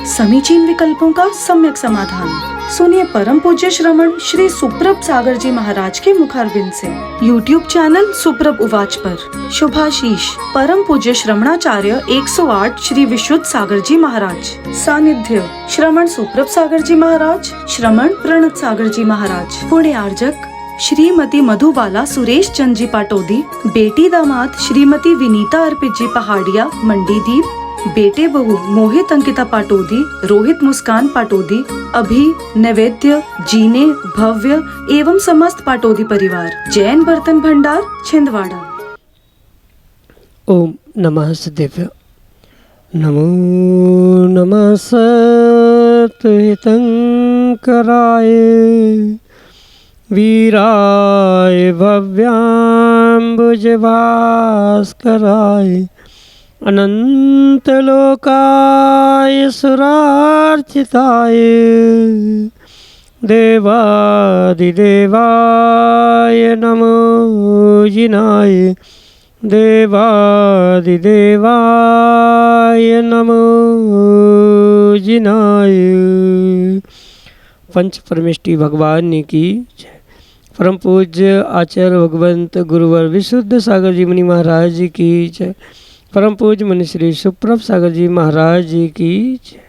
समीचीन विकल्पों का सम्यक समाधान। सुनिए परम पूज्य श्रमण श्री सुप्रभ सागर जी महाराज के मुखारबिंद से YouTube चैनल सुप्रभ उवाच पर शुभाशीष परम पूज्य श्रमणाचार्य 108 श्री विशुद्ध सागर जी महाराज। सानिध्य श्रमण सुप्रभ सागर जी महाराज, श्रमण प्रणत सागर जी महाराज। पुण्य आर्जक श्रीमती मधुबाला सुरेश चंद जी पाटोदी, बेटी दामाद श्रीमती विनीता अर्पित जी पहाड़िया मंडीदीप, बेटे बहू मोहित अंकिता पाटोदी, रोहित मुस्कान पाटोदी, अभी नैवेद्य जीने भव्य एवं समस्त पाटोदी परिवार, जैन बर्तन भंडार छिंदवाड़ा। ओम नमः सदेव्य। नमो नमः सत्हितंकराय वीराय भव्याम्बुजभास्कराय अनंतलोकाय सुरार्चिताय देवादिदेवाय नमो जिनाय देवादिदेवाय नमो जिनाय। पंच परमेष्टि भगवान की जय। परम पूज्य आचार्य भगवंत गुरुवर विशुद्ध सागर जी मुनि महाराज जी की जय। परम पूज्य मुनि श्री सुप्रभ सागर जी महाराज जी की जय।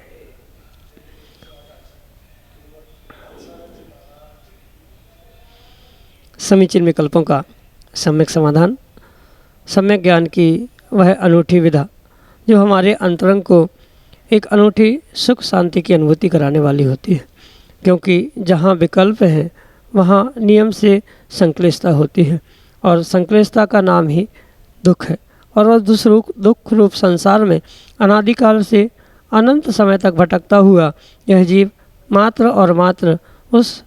समीचीन विकल्पों का सम्यक समाधान। सम्यक ज्ञान की वह अनूठी विधा जो हमारे अंतरंग को एक अनूठी सुख शांति की अनुभूति कराने वाली होती है, क्योंकि जहाँ विकल्प है वहाँ नियम से संक्लिष्टता होती है और संक्लिष्टता का नाम ही दुख है। और वह दुख रूप संसार में अनादिकाल से अनंत समय तक भटकता हुआ यह जीव मात्र और मात्र उस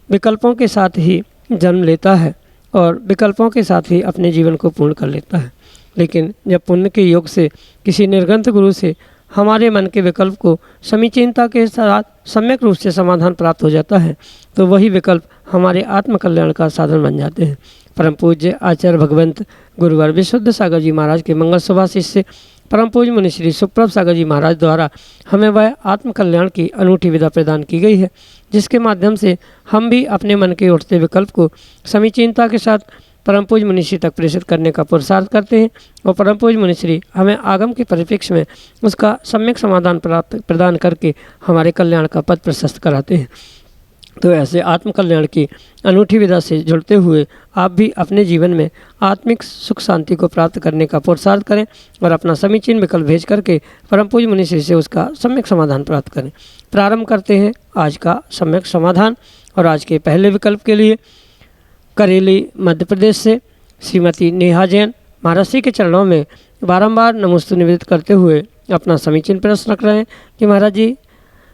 विकल्पों के साथ ही जन्म लेता है और विकल्पों के साथ ही अपने जीवन को पूर्ण कर लेता है। लेकिन जब पुण्य के योग से किसी निर्ग्रंथ गुरु से हमारे मन के विकल्प को समीचीनता के साथ सम्यक रूप से समाधान प्राप्त हो जाता है तो वही विकल्प हमारे आत्मकल्याण का साधन बन जाते हैं। परम पूज्य आचार्य भगवंत गुरुवर विशुद्ध सागर जी महाराज के मंगल सुभाषिष से परम पूज्य मुनि श्री सुप्रभ सागर जी महाराज द्वारा हमें वह आत्मकल्याण की अनूठी विधा प्रदान की गई है, जिसके माध्यम से हम भी अपने मन के उठते विकल्प को समीचीनता के साथ परम पूज्य मुनि श्री तक प्रेषित करने का पुरुषार्थ करते हैं और परम पूज्य मुनि श्री हमें आगम के परिप्रेक्ष्य में उसका सम्यक समाधान प्रदान करके हमारे कल्याण का पथ प्रशस्त कराते हैं। तो ऐसे आत्मकल्याण की अनूठी विधा से जुड़ते हुए आप भी अपने जीवन में आत्मिक सुख शांति को प्राप्त करने का पुरुषार्थ करें और अपना समीचीन विकल्प भेज करके परम पूज्य मुनि श्री से उसका सम्यक समाधान प्राप्त करें। प्रारंभ करते हैं आज का सम्यक समाधान। और आज के पहले विकल्प के लिए करेली मध्य प्रदेश से श्रीमती नेहा जैन महाराज के चरणों में बारंबार नमोस्तु निवेदित करते हुए अपना समीचीन प्रश्न रख रहे हैं कि महाराज जी,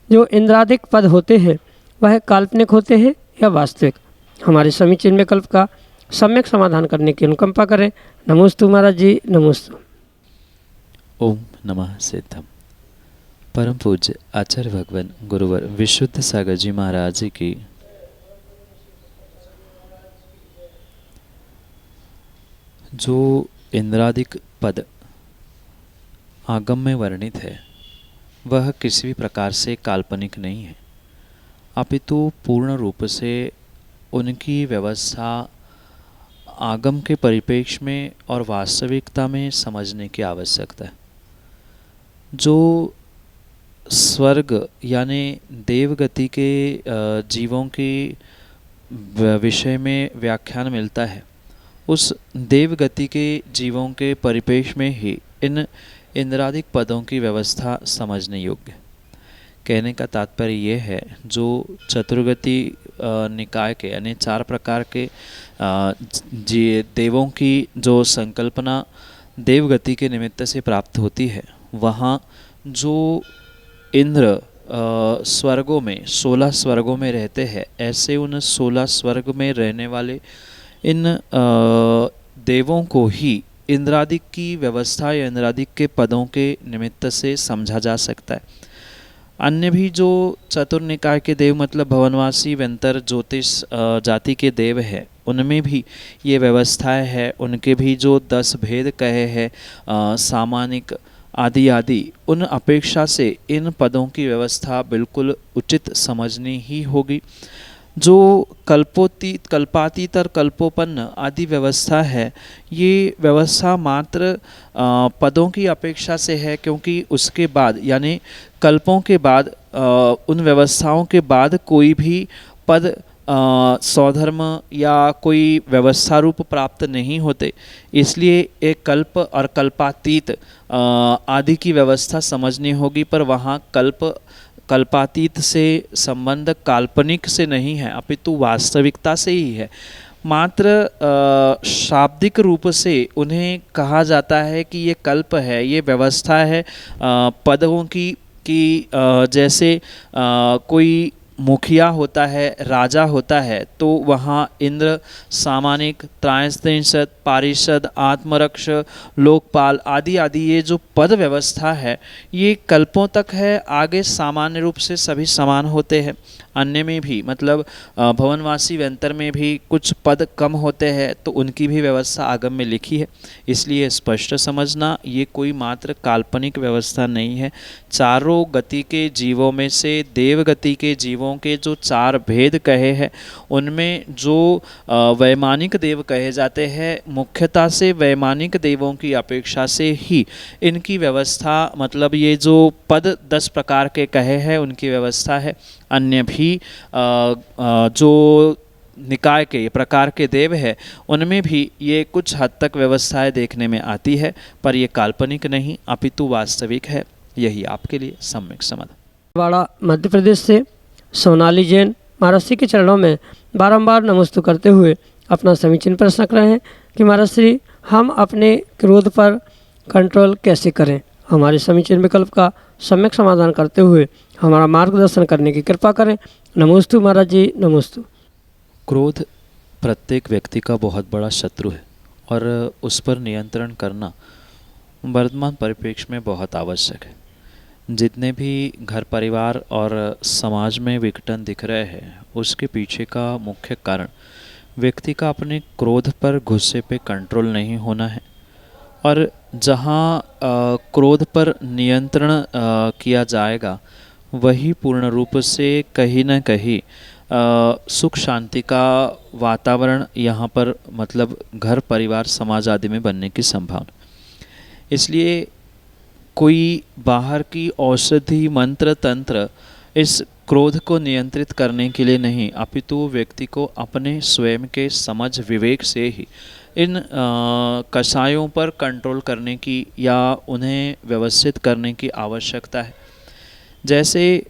जो इंद्रादिक पद होते हैं वह काल्पनिक होते हैं या वास्तविक? हमारे समीचीन विकल्प का सम्यक समाधान करने की अनुकंपा करें। नमोस्तु महाराज जी, नमोस्तु। ओम नमः सिद्धम। परम पूज्य आचार्य भगवान गुरुवर विशुद्ध सागर जी महाराज जी की जो इंद्रादिक पद आगम में वर्णित है वह किसी भी प्रकार से काल्पनिक नहीं है, अपितु पूर्ण रूप से उनकी व्यवस्था आगम के परिप्रेक्ष्य में और वास्तविकता में समझने की आवश्यकता है। जो स्वर्ग यानी देवगति के जीवों के विषय में व्याख्यान मिलता है, उस देवगति के जीवों के परिप्रेक्ष्य में ही इन इंद्रादिक पदों की व्यवस्था समझने योग्य। कहने का तात्पर्य यह है, जो चतुर्गति निकाय के यानी 4 प्रकार के देवों की जो संकल्पना देवगति के निमित्त से प्राप्त होती है, वहाँ जो इंद्र स्वर्गों में 16 स्वर्गों में रहते हैं, ऐसे उन 16 स्वर्ग में रहने वाले इन देवों को ही इंद्रादिक की व्यवस्था या इंद्रादिक के पदों के निमित्त से समझा जा सकता है। अन्य भी जो चतुर्निकाय के देव मतलब भवनवासी व्यंतर ज्योतिष जाति के देव है, उनमें भी ये व्यवस्थाएं है। उनके भी जो 10 भेद कहे हैं, सामानिक आदि आदि, उन अपेक्षा से इन पदों की व्यवस्था बिल्कुल उचित समझनी ही होगी। जो कल्पातीत और कल्पोपन्न आदि व्यवस्था है, ये व्यवस्था मात्र पदों की अपेक्षा से है, क्योंकि उसके बाद यानी कल्पों के बाद उन व्यवस्थाओं के बाद कोई भी पद स्वधर्म या कोई व्यवस्था रूप प्राप्त नहीं होते। इसलिए एक कल्प और कल्पातीत आदि की व्यवस्था समझनी होगी, पर वहाँ कल्पातीत से संबंध काल्पनिक से नहीं है, अपितु वास्तविकता से ही है। मात्र शाब्दिक रूप से उन्हें कहा जाता है कि ये कल्प है, ये व्यवस्था है पदों की, कि जैसे कोई मुखिया होता है, राजा होता है, तो वहाँ इंद्र, सामानिक, त्रायस्त्रिंशद, पारिषद, आत्मरक्ष, लोकपाल आदि आदि ये जो पद व्यवस्था है, ये कल्पों तक है। आगे सामान्य रूप से सभी समान होते हैं। अन्य में भी मतलब भवनवासी व्यंतर में भी कुछ पद कम होते हैं, तो उनकी भी व्यवस्था आगम में लिखी है। इसलिए स्पष्ट समझना, ये कोई मात्र काल्पनिक व्यवस्था नहीं है। चारों गति के जीवों में से देव गति के जीवों के जो चार भेद कहे हैं, उनमें जो वैमानिक देव कहे जाते हैं, मुख्यतः से वैमानिक देवों की अपेक्षा से ही इनकी व्यवस्था, मतलब ये जो पद 10 प्रकार के कहे हैं उनकी व्यवस्था है। अन्य भी जो निकाय के प्रकार के देव है, उनमें भी ये कुछ हद तक व्यवस्थाएं देखने में आती है, पर ये काल्पनिक नहीं अपितु वास्तविक है। यही आपके लिए सम्यक समाधान। वाड़ा मध्य प्रदेश से सोनाली जैन महाराज श्री के चरणों में बारंबार नमस्ते करते हुए अपना समीचीन प्रश्न रख रहे हैं कि महाराज श्री, हम अपने क्रोध पर कंट्रोल कैसे करें? हमारे समीचीन विकल्प का सम्यक समाधान करते हुए हमारा मार्गदर्शन करने की कृपा करें। नमोस्तु महाराज जी, नमोस्तु। क्रोध प्रत्येक व्यक्ति का बहुत बड़ा शत्रु है और उस पर नियंत्रण करना वर्तमान परिप्रेक्ष्य में बहुत आवश्यक है। जितने भी घर परिवार और समाज में विघटन दिख रहे हैं, उसके पीछे का मुख्य कारण व्यक्ति का अपने क्रोध पर, गुस्से पे कंट्रोल नहीं होना है। और जहाँ क्रोध पर नियंत्रण किया जाएगा, वही पूर्ण रूप से कहीं न कहीं सुख शांति का वातावरण यहाँ पर, मतलब घर परिवार समाज आदि में बनने की संभावना। इसलिए कोई बाहर की औषधि मंत्र तंत्र इस क्रोध को नियंत्रित करने के लिए नहीं, अपितु व्यक्ति को अपने स्वयं के समझ विवेक से ही इन कषायों पर कंट्रोल करने की या उन्हें व्यवस्थित करने की आवश्यकता है। जैसे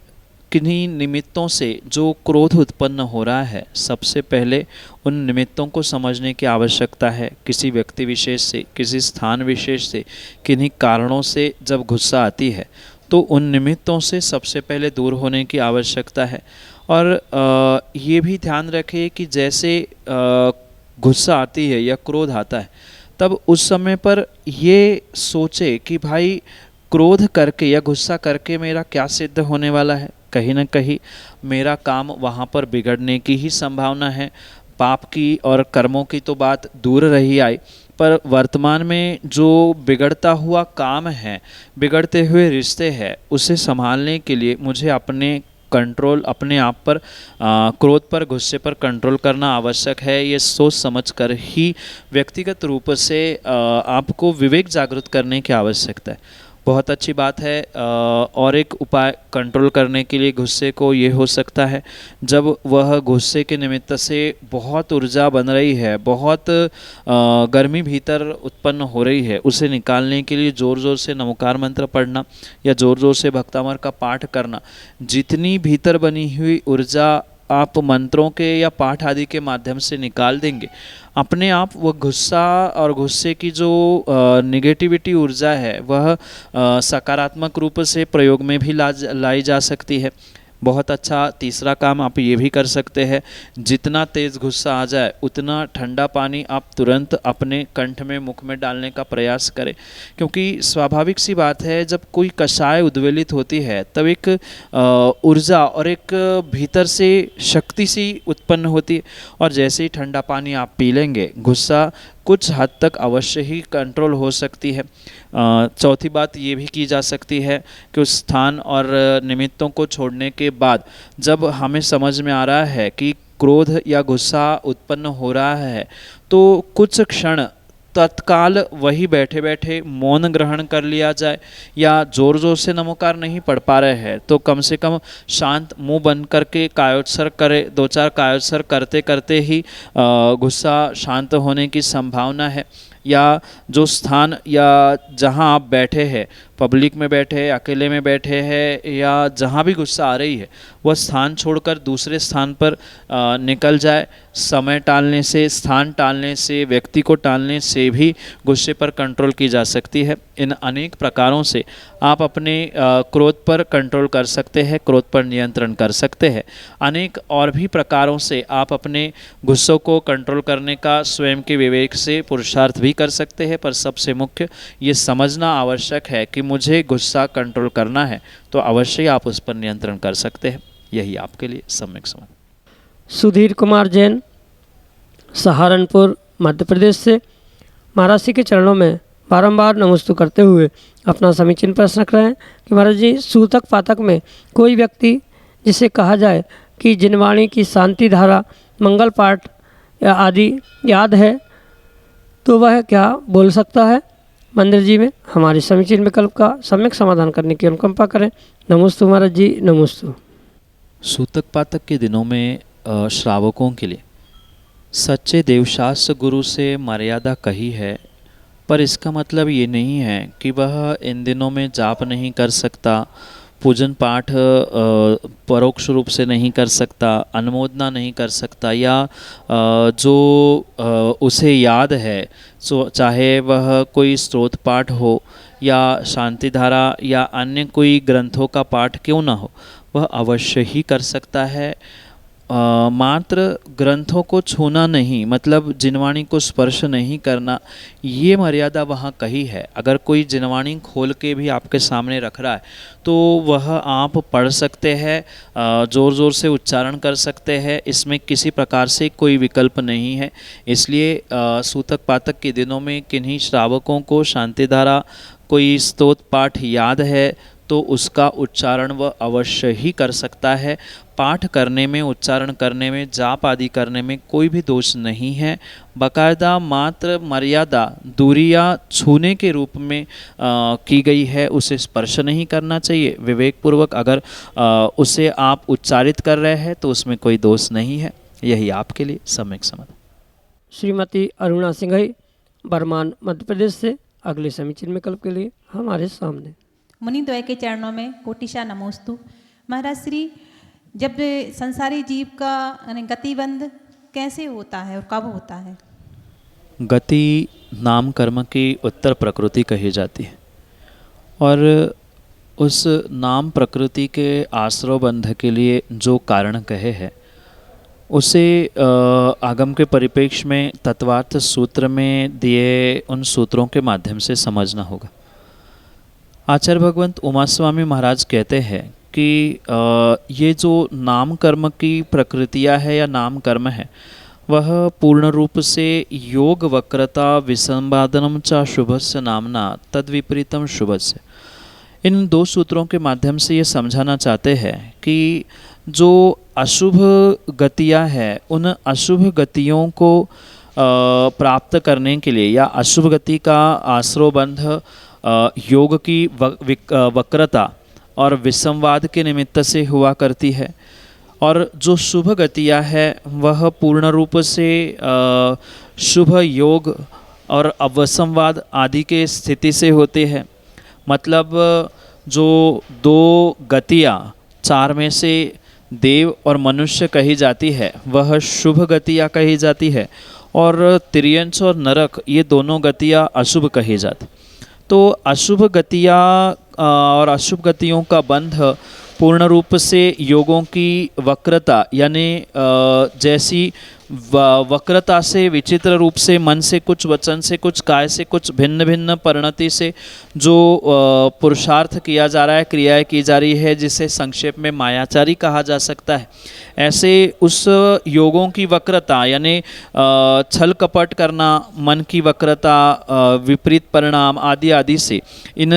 किन्हीं निमित्तों से जो क्रोध उत्पन्न हो रहा है, सबसे पहले उन निमित्तों को समझने की आवश्यकता है। किसी व्यक्ति विशेष से, किसी स्थान विशेष से, किन्हीं कारणों से जब गुस्सा आती है, तो उन निमित्तों से सबसे पहले दूर होने की आवश्यकता है। और ये भी ध्यान रखें कि जैसे गुस्सा आती है या क्रोध आता है, तब उस समय पर ये सोचे कि भाई क्रोध करके या गुस्सा करके मेरा क्या सिद्ध होने वाला है। कहीं न कहीं मेरा काम वहाँ पर बिगड़ने की ही संभावना है। पाप की और कर्मों की तो बात दूर रही आई, पर वर्तमान में जो बिगड़ता हुआ काम है, बिगड़ते हुए रिश्ते हैं, उसे संभालने के लिए मुझे अपने कंट्रोल, अपने आप पर क्रोध पर, गुस्से पर कंट्रोल करना आवश्यक है। ये सोच समझ कर ही व्यक्तिगत रूप से आपको विवेक जागृत करने की आवश्यकता है। बहुत अच्छी बात है। और एक उपाय कंट्रोल करने के लिए गुस्से को ये हो सकता है, जब वह गुस्से के निमित्त से बहुत ऊर्जा बन रही है, बहुत गर्मी भीतर उत्पन्न हो रही है, उसे निकालने के लिए ज़ोर ज़ोर से नमोकार मंत्र पढ़ना या ज़ोर ज़ोर से भक्तामर का पाठ करना। जितनी भीतर बनी हुई ऊर्जा आप मंत्रों के या पाठ आदि के माध्यम से निकाल देंगे, अपने आप वह गुस्सा और गुस्से की जो निगेटिविटी ऊर्जा है, वह सकारात्मक रूप से प्रयोग में भी लाई जा सकती है। बहुत अच्छा तीसरा काम आप ये भी कर सकते हैं, जितना तेज़ गुस्सा आ जाए उतना ठंडा पानी आप तुरंत अपने कंठ में, मुख में डालने का प्रयास करें। क्योंकि स्वाभाविक सी बात है, जब कोई कषाय उद्वेलित होती है, तब एक ऊर्जा और एक भीतर से शक्ति सी उत्पन्न होती है। और जैसे ही ठंडा पानी आप पी लेंगे, गुस्सा कुछ हद तक अवश्य ही कंट्रोल हो सकती है। चौथी बात ये भी की जा सकती है कि उस स्थान और निमित्तों को छोड़ने के बाद जब हमें समझ में आ रहा है कि क्रोध या गुस्सा उत्पन्न हो रहा है, तो कुछ क्षण तत्काल वही बैठे बैठे मौन ग्रहण कर लिया जाए, या ज़ोर ज़ोर से नमोकार नहीं पढ़ पा रहे हैं तो कम से कम शांत मुंह बंद करके कायोत्सर्ग करे। 2-4 कायोत्सर्ग करते करते ही गुस्सा शांत होने की संभावना है। या जो स्थान या जहां आप बैठे हैं, पब्लिक में बैठे हैं, अकेले में बैठे हैं, या जहां भी गुस्सा आ रही है, वह स्थान छोड़कर दूसरे स्थान पर निकल जाए। समय टालने से, स्थान टालने से, व्यक्ति को टालने से भी गुस्से पर कंट्रोल की जा सकती है। इन अनेक प्रकारों से आप अपने क्रोध पर कंट्रोल कर सकते हैं, क्रोध पर नियंत्रण कर सकते हैं। अनेक और भी प्रकारों से आप अपने गुस्सों को कंट्रोल करने का स्वयं के विवेक से पुरुषार्थ भी कर सकते हैं, पर सबसे मुख्य ये समझना आवश्यक है कि मुझे गुस्सा कंट्रोल करना है, तो अवश्य आप उस पर नियंत्रण कर सकते हैं। यही आपके लिए सम्यक समाधान। सुधीर कुमार जैन, सहारनपुर, मध्य प्रदेश से महाराज जी के चरणों में बारंबार नमस्तु करते हुए अपना समीचीन प्रश्न रख रहे हैं कि महाराज जी, सूतक पातक में कोई व्यक्ति जिसे कहा जाए कि जिनवाणी की शांति धारा, मंगल पाठ या आदि याद है, तो वह क्या बोल सकता है? मंदिर जी में हमारी समीचीन विकल्प का सम्यक समाधान करने की अनुकंपा करें। नमस्तु महाराज जी, नमस्तु। सूतक पातक के दिनों में श्रावकों के लिए सच्चे देवशास्त्र गुरु से मर्यादा कही है, पर इसका मतलब ये नहीं है कि वह इन दिनों में जाप नहीं कर सकता, पूजन पाठ परोक्ष रूप से नहीं कर सकता, अनुमोदना नहीं कर सकता, या जो उसे याद है, सो चाहे वह कोई स्तोत्र पाठ हो या शांति धारा या अन्य कोई ग्रंथों का पाठ क्यों ना हो, वह अवश्य ही कर सकता है। मात्र ग्रंथों को छूना नहीं, मतलब जिनवाणी को स्पर्श नहीं करना, ये मर्यादा वहाँ कही है। अगर कोई जिनवाणी खोल के भी आपके सामने रख रहा है तो वह आप पढ़ सकते हैं, ज़ोर ज़ोर से उच्चारण कर सकते हैं, इसमें किसी प्रकार से कोई विकल्प नहीं है। इसलिए सूतक पातक के दिनों में किन्हीं श्रावकों को शांति धारा, कोई स्तोत्र पाठ याद है तो उसका उच्चारण वह अवश्य ही कर सकता है। पाठ करने में, उच्चारण करने में, जाप आदि करने में कोई भी दोष नहीं है। बाकायदा मात्र मर्यादा दूरी या छूने के रूप में की गई है, उसे स्पर्श नहीं करना चाहिए। विवेकपूर्वक अगर उसे आप उच्चारित कर रहे हैं तो उसमें कोई दोष नहीं है। यही आपके लिए सम्यक समाधान। श्रीमती अरुणा सिंघई, बरमान, मध्य प्रदेश से अगले समीचीन विकल्प के लिए हमारे सामने। मुनि द्वय के चरणों में कोटिशा नमोस्तु। महाराज श्री, जब संसारी जीव का गतिबंध कैसे होता है और कब होता है? गति नाम कर्म की उत्तर प्रकृति कही जाती है, और उस नाम प्रकृति के आश्रव बंध के लिए जो कारण कहे हैं उसे आगम के परिप्रेक्ष्य में तत्वार्थ सूत्र में दिए उन सूत्रों के माध्यम से समझना होगा। आचार्य भगवंत उमा स्वामी महाराज कहते हैं कि ये जो नाम कर्म की प्रकृतियाँ है या नाम कर्म है, वह पूर्ण रूप से योग वक्रता विसंवादनम च शुभस्य नामना तद विपरीतम शुभस्य, इन दो सूत्रों के माध्यम से ये समझाना चाहते हैं कि जो अशुभ गतियाँ हैं, उन अशुभ गतियों को प्राप्त करने के लिए, या अशुभ गति का आश्रयबंध योग की वक्रता और विसंवाद के निमित्त से हुआ करती है, और जो शुभ गतियाँ है वह पूर्ण रूप से शुभ योग और अवसंवाद आदि के स्थिति से होते हैं। मतलब जो दो गतियाँ, चार में से देव और मनुष्य कही जाती है, वह शुभ गतियाँ कही जाती है, और तिर्यंच और नरक ये दोनों गतियाँ अशुभ कही जाती। तो अशुभ गतियाँ और अशुभ गतियों का बंध पूर्ण रूप से योगों की वक्रता, यानी जैसी वक्रता से, विचित्र रूप से, मन से कुछ, वचन से कुछ, काय से कुछ, भिन्न भिन्न परिणति से जो पुरुषार्थ किया जा रहा है, क्रियाएं की जा रही है, जिसे संक्षेप में मायाचारी कहा जा सकता है, ऐसे उस योगों की वक्रता यानी छल कपट करना, मन की वक्रता, विपरीत परिणाम आदि आदि से इन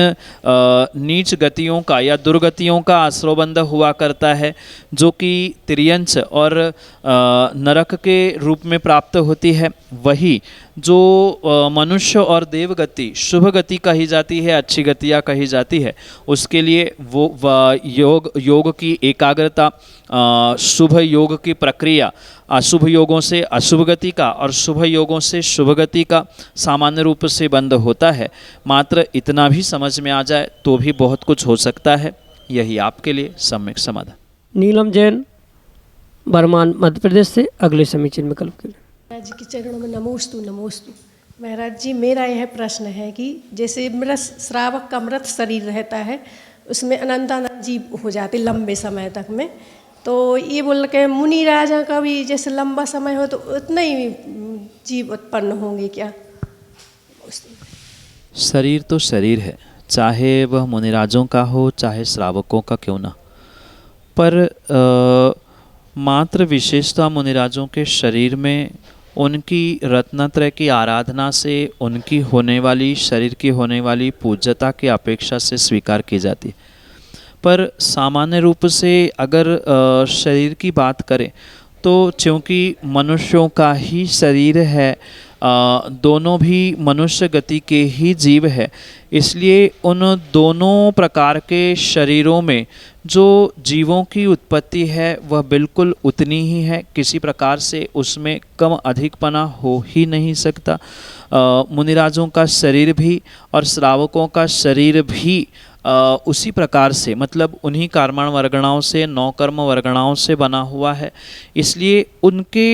नीच गतियों का या दुर्गतियों का आश्रयबंध हुआ करता है, जो कि तिर्यंच और नरक के रूप में प्राप्त होती है। वही जो मनुष्य और देवगति शुभ गति कही जाती है, अच्छी गतियाँ कही जाती है, उसके लिए वो योग की एकाग्रता, शुभ योग की प्रक्रिया, अशुभ योगों से अशुभ गति का और शुभ योगों से शुभ गति का सामान्य रूप से बंध होता है। मात्र इतना भी समझ में आ जाए तो भी बहुत कुछ हो सकता है। यही आपके लिए सम्यक समाधान। नीलम जैन, बर्मान, मध्य प्रदेश से अगले समीचीन विकल्प के लिए। महाराज जी के चरणों में नमोस्तु नमोस्तु। महाराज जी, मेरा यह प्रश्न है कि जैसे मृत श्रावक का मृत शरीर रहता है, उसमें अनंतानंत जीव हो जाते लंबे समय तक में, तो ये बोल के मुनि राजा का भी जैसे लंबा समय हो तो उतने ही जीव उत्पन्न होंगे क्या? शरीर तो शरीर है, चाहे वह मुनिराजों का हो चाहे श्रावकों का क्यों ना, पर मात्र विशेषता मुनिराजों के शरीर में उनकी रत्नत्रय की आराधना से उनकी होने वाली, शरीर की होने वाली पूज्यता की अपेक्षा से स्वीकार की जाती है। पर सामान्य रूप से अगर शरीर की बात करें तो चूँकि मनुष्यों का ही शरीर है, दोनों भी मनुष्य गति के ही जीव है, इसलिए उन दोनों प्रकार के शरीरों में जो जीवों की उत्पत्ति है वह बिल्कुल उतनी ही है, किसी प्रकार से उसमें कम अधिकपना हो ही नहीं सकता। मुनिराजों का शरीर भी और श्रावकों का शरीर भी उसी प्रकार से, मतलब उन्हीं कर्मण वर्गणाओं से, 9 कर्म वर्गणाओं से बना हुआ है, इसलिए उनके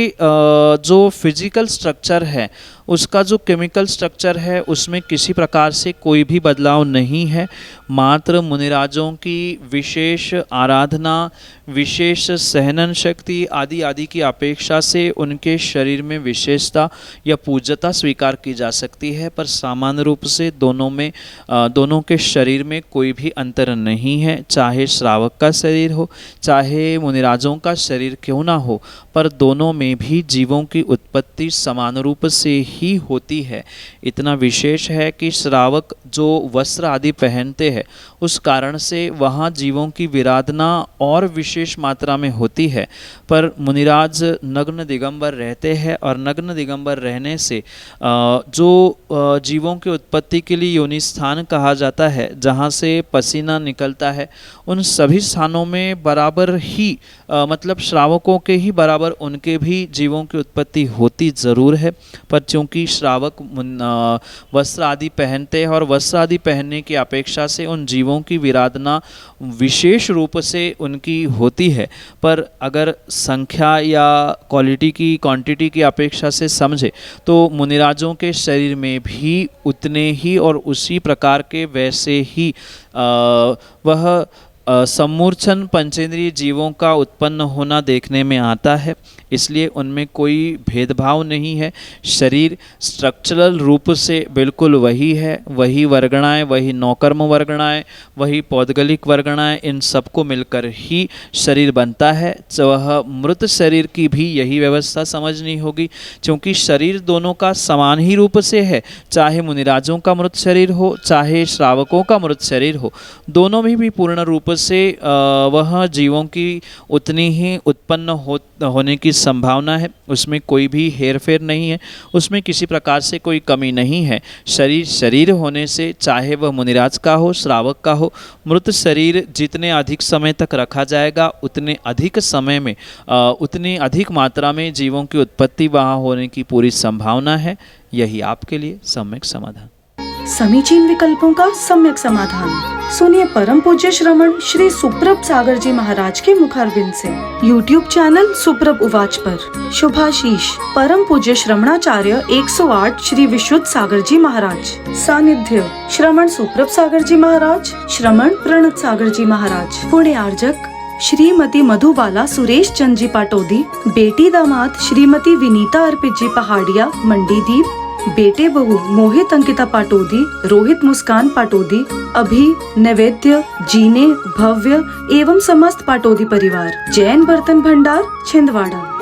जो फिजिकल स्ट्रक्चर है, उसका जो केमिकल स्ट्रक्चर है, उसमें किसी प्रकार से कोई भी बदलाव नहीं है। मात्र मुनिराजों की विशेष आराधना, विशेष सहनन शक्ति आदि आदि की अपेक्षा से उनके शरीर में विशेषता या पूज्यता स्वीकार की जा सकती है, पर सामान्य रूप से दोनों के शरीर में कोई भी अंतर नहीं है। चाहे श्रावक का शरीर हो चाहे मुनिराजों का शरीर क्यों ना हो, पर दोनों में भी जीवों की उत्पत्ति समान रूप से ही होती है। इतना विशेष है कि श्रावक जो वस्त्र आदि पहनते हैं, उस कारण से वहाँ जीवों की विराधना और विशेष मात्रा में होती है, पर मुनिराज नग्न दिगंबर रहते हैं और नग्न दिगंबर रहने से जो जीवों की उत्पत्ति के लिए योनि स्थान कहा जाता है, जहाँ से पसीना निकलता है, उन सभी स्थानों में बराबर ही मतलब श्रावकों के ही बराबर उनके भी जीवों की उत्पत्ति होती ज़रूर है, पर चूँकि श्रावक वस्त्र आदि पहनते हैं और वस्त्र आदि पहनने की अपेक्षा से उन जीवों की विराधना विशेष रूप से उनकी होती है, पर अगर संख्या या क्वांटिटी की अपेक्षा से समझे तो मुनिराजों के शरीर में भी उतने ही और उसी प्रकार के वैसे ही वह सम्मूर्छन पंचेंद्रिय जीवों का उत्पन्न होना देखने में आता है, इसलिए उनमें कोई भेदभाव नहीं है। शरीर स्ट्रक्चरल रूप से बिल्कुल वही है, वही वर्गणाएं, वही 9 कर्म वर्गणाएं, वही पौद्गलिक वर्गणाएं, इन सबको मिलकर ही शरीर बनता है। वह मृत शरीर की भी यही व्यवस्था समझनी होगी, क्योंकि शरीर दोनों का समान ही रूप से है, चाहे मुनिराजों का मृत शरीर हो चाहे श्रावकों का मृत शरीर हो, दोनों में भी पूर्ण रूप से वह जीवों की उतनी ही उत्पन्न होने की संभावना है, उसमें कोई भी हेरफेर नहीं है, उसमें किसी प्रकार से कोई कमी नहीं है। शरीर होने से चाहे वह मुनिराज का हो श्रावक का हो, मृत शरीर जितने अधिक समय तक रखा जाएगा उतने अधिक समय में उतनी अधिक मात्रा में जीवों की उत्पत्ति वहाँ होने की पूरी संभावना है। यही आपके लिए सम्यक समाधान। समीचीन विकल्पों का सम्यक समाधान सुनिए परम पूज्य श्रमण श्री सुप्रभ सागर जी महाराज के मुखारविंद से। YouTube चैनल सुप्रभ उवाच पर शुभाशीष परम पूज्य श्रमणाचार्य 108 श्री विशुद्ध सागर जी महाराज। सानिध्य श्रमण सुप्रभ सागर जी महाराज, श्रमण प्रणत सागर जी महाराज। पुण्य आर्जक श्रीमती मधुबाला सुरेश चंद जी पाटोदी, बेटी दामाद श्रीमती विनीता अर्पित जी पहाड़िया मंडीदीप, बेटे बहू मोहित अंकिता पाटोदी, रोहित मुस्कान पाटोदी, अभी, नैवेद्य, जीने, भव्य एवं समस्त पाटोदी परिवार, जैन बर्तन भंडार छिंदवाड़ा।